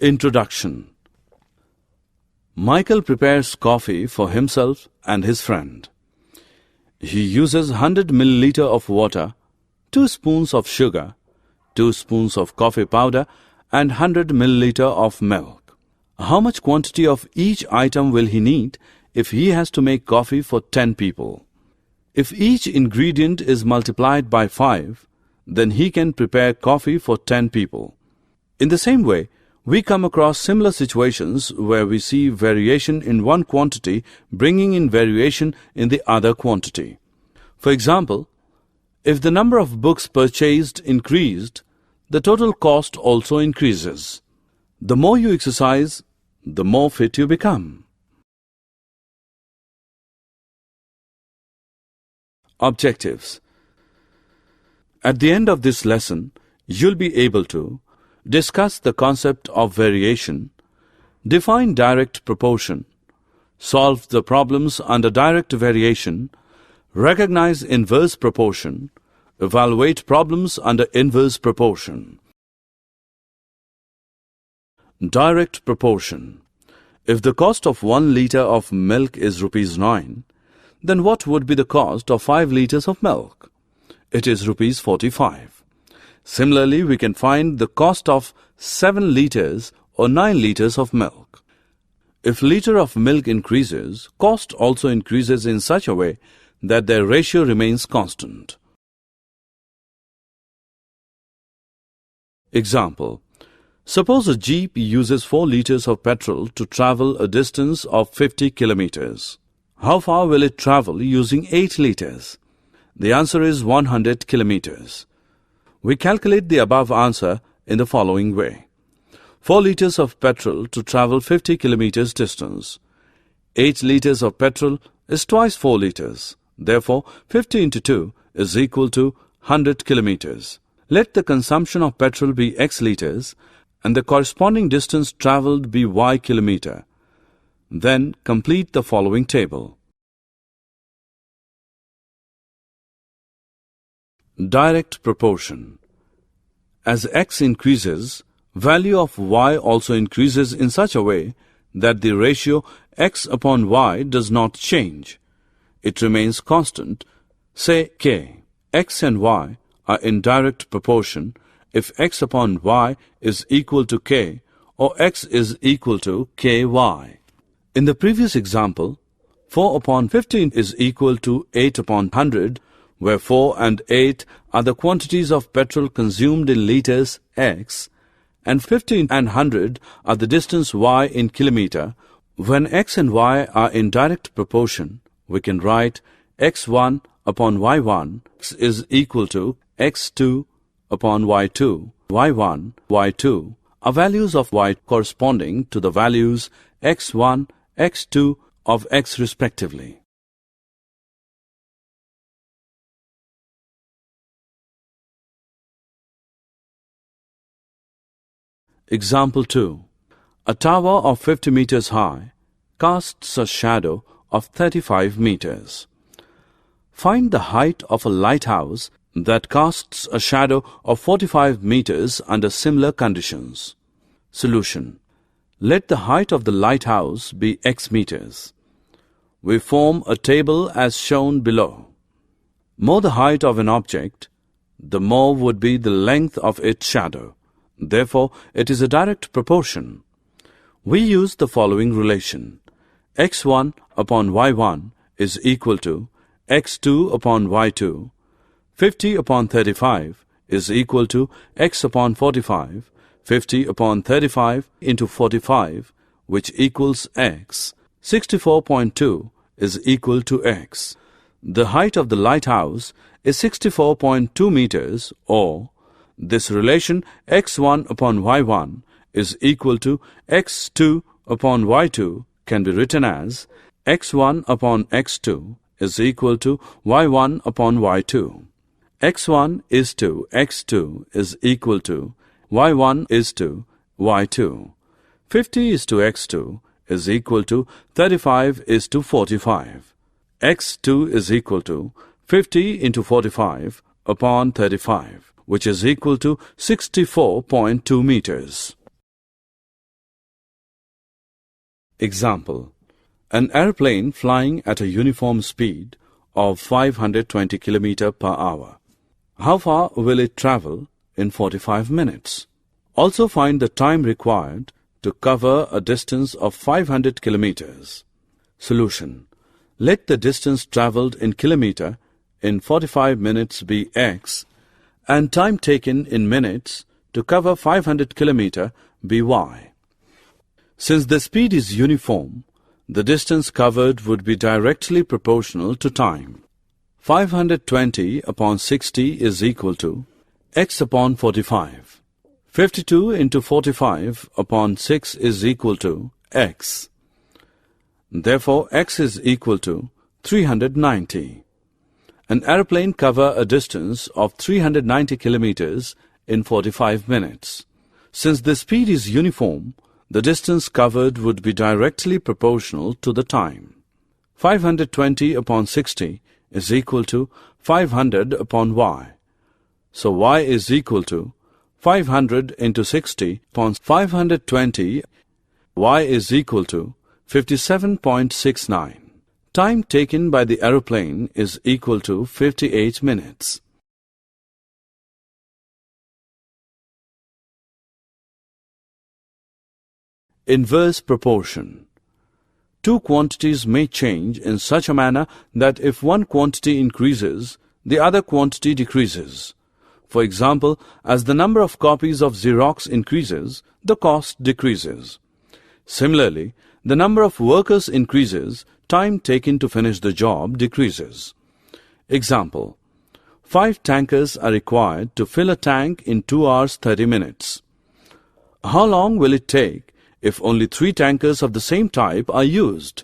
Introduction. Michael prepares coffee for himself and his friend. He uses 100 milliliter of water, 2 spoons of sugar, 2 spoons of coffee powder and 100 milliliter of milk. How much quantity of each item will he need if he has to make coffee for 10 people? If each ingredient is multiplied by 5, then he can prepare coffee for 10 people. In the same way, we come across similar situations where we see variation in one quantity bringing in variation in the other quantity. For example, if the number of books purchased increased, the total cost also increases. The more you exercise, the more fit you become. Objectives. At the end of this lesson, you'll be able to discuss the concept of variation, define direct proportion, solve the problems under direct variation, recognize inverse proportion, evaluate problems under inverse proportion. Direct proportion. If the cost of 1 liter of milk is rupees 9, then what would be the cost of 5 liters of milk? It is rupees 45. Similarly, we can find the cost of 7 liters or 9 liters of milk. If liter of milk increases, cost also increases in such a way that their ratio remains constant. Example. Suppose a jeep uses 4 liters of petrol to travel a distance of 50 kilometers. How far will it travel using 8 liters? The answer is 100 kilometers. We calculate the above answer in the following way. 4 liters of petrol to travel 50 kilometers distance. 8 liters of petrol is twice 4 liters. Therefore, 50 into 2 is equal to 100 kilometers. Let the consumption of petrol be X liters and the corresponding distance traveled be Y kilometer. Then complete the following table. Direct proportion. As X increases, value of Y also increases in such a way that the ratio X upon Y does not change. It remains constant, say K. X and Y are in direct proportion if X upon Y is equal to K or X is equal to KY. In the previous example, 4 upon 15 is equal to 8 upon 100, where 4 and 8 are the quantities of petrol consumed in liters X, and 15 and 100 are the distance Y in kilometer. When X and Y are in direct proportion, we can write X1 upon Y1 is equal to X2 upon Y2. Y1, Y2 are values of Y corresponding to the values X1, X2 of X respectively. Example 2. A tower of 50 meters high casts a shadow of 35 meters. Find the height of a lighthouse that casts a shadow of 45 meters under similar conditions. Solution. Let the height of the lighthouse be X meters. We form a table as shown below. More the height of an object, the more would be the length of its shadow. Therefore, it is a direct proportion. We use the following relation. X1 upon Y1 is equal to X2 upon Y2. 50 upon 35 is equal to X upon 45. 50 upon 35 into 45, which equals X. 64.2 is equal to X. The height of the lighthouse is 64.2 meters, or this relation X1 upon Y1 is equal to X2 upon Y2 can be written as X1 upon X2 is equal to Y1 upon Y2. X1 is to X2 is equal to Y1 is to Y2. 50 is to X2 is equal to 35 is to 45. X2 is equal to 50 into 45 upon 35, which is equal to 64.2 meters. Example: an airplane flying at a uniform speed of 520 km per hour. How far will it travel in 45 minutes? Also find the time required to cover a distance of 500 kilometers. Solution: let the distance travelled in kilometer in 45 minutes be x and time taken in minutes to cover 500 kilometer be y. Since the speed is uniform, the distance covered would be directly proportional to time. 520 upon 60 is equal to x upon 45. 52 into 45 upon 6 is equal to x. Therefore, x is equal to 390. An airplane cover a distance of 390 kilometers in 45 minutes. Since the speed is uniform, the distance covered would be directly proportional to the time. 520 upon 60 is equal to 500 upon y. So y is equal to 500 into 60 upon 520. Y is equal to 57.69. Time taken by the aeroplane is equal to 58 minutes. Inverse proportion. Two quantities may change in such a manner that if one quantity increases, the other quantity decreases. For example, as the number of copies of Xerox increases, the cost decreases. Similarly, the number of workers increases, time taken to finish the job decreases. Example: 5 tankers are required to fill a tank in 2 hours 30 minutes. How long will it take if only 3 tankers of the same type are used?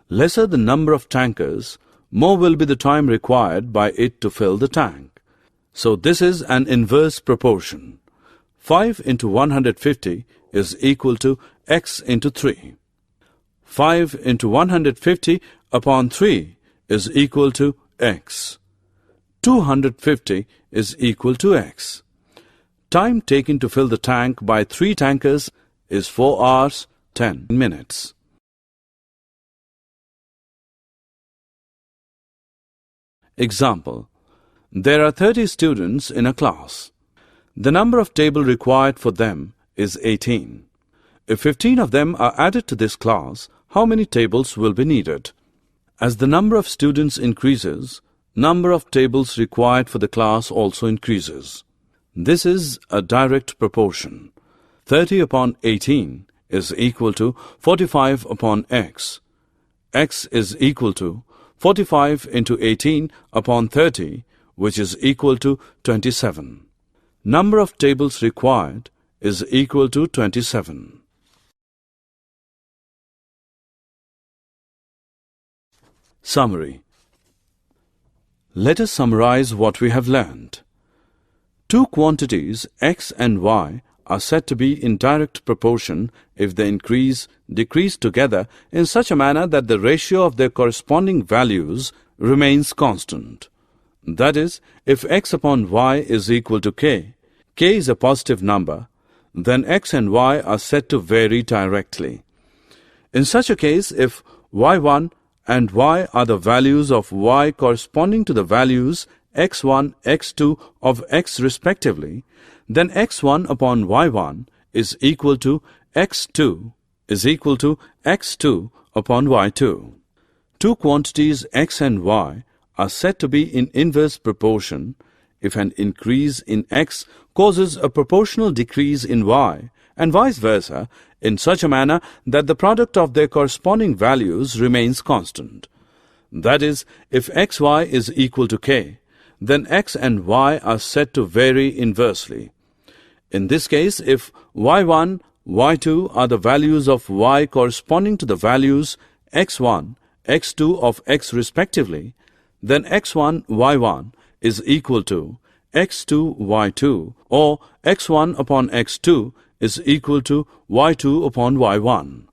Lesser the number of tankers, more will be the time required by it to fill the tank. So this is an inverse proportion. 5 into 150 is equal to x into 3. 5 into 150 upon 3 is equal to x. 250 is equal to x. Time taken to fill the tank by 3 tankers is 4 hours 10 minutes. Example: there are 30 students in a class. The number of tables required for them is 18. If 15 of them are added to this class, how many tables will be needed? As the number of students increases, number of tables required for the class also increases. This is a direct proportion. 30 upon 18 is equal to 45 upon x. X is equal to 45 into 18 upon 30, which is equal to 27. Number of tables required is equal to 27. Summary. Let us summarize what we have learned. Two quantities x and y are said to be in direct proportion if they decrease together in such a manner that the ratio of their corresponding values remains constant. That is, if x upon y is equal to k is a positive number, then x and y are said to vary directly. In such a case, if y1 and y are the values of y corresponding to the values x1, x2 of x respectively, then x1 upon y1 is equal to x2 upon y2. Two quantities x and y are said to be in inverse proportion if an increase in x causes a proportional decrease in y, and vice versa, in such a manner that the product of their corresponding values remains constant. That is, if xy is equal to k, then x and y are said to vary inversely. In this case, if y1, y2 are the values of y corresponding to the values x1, x2 of x respectively, then x1, y1 is equal to x2, y2, or x1 upon x2 is equal to y2 upon y1.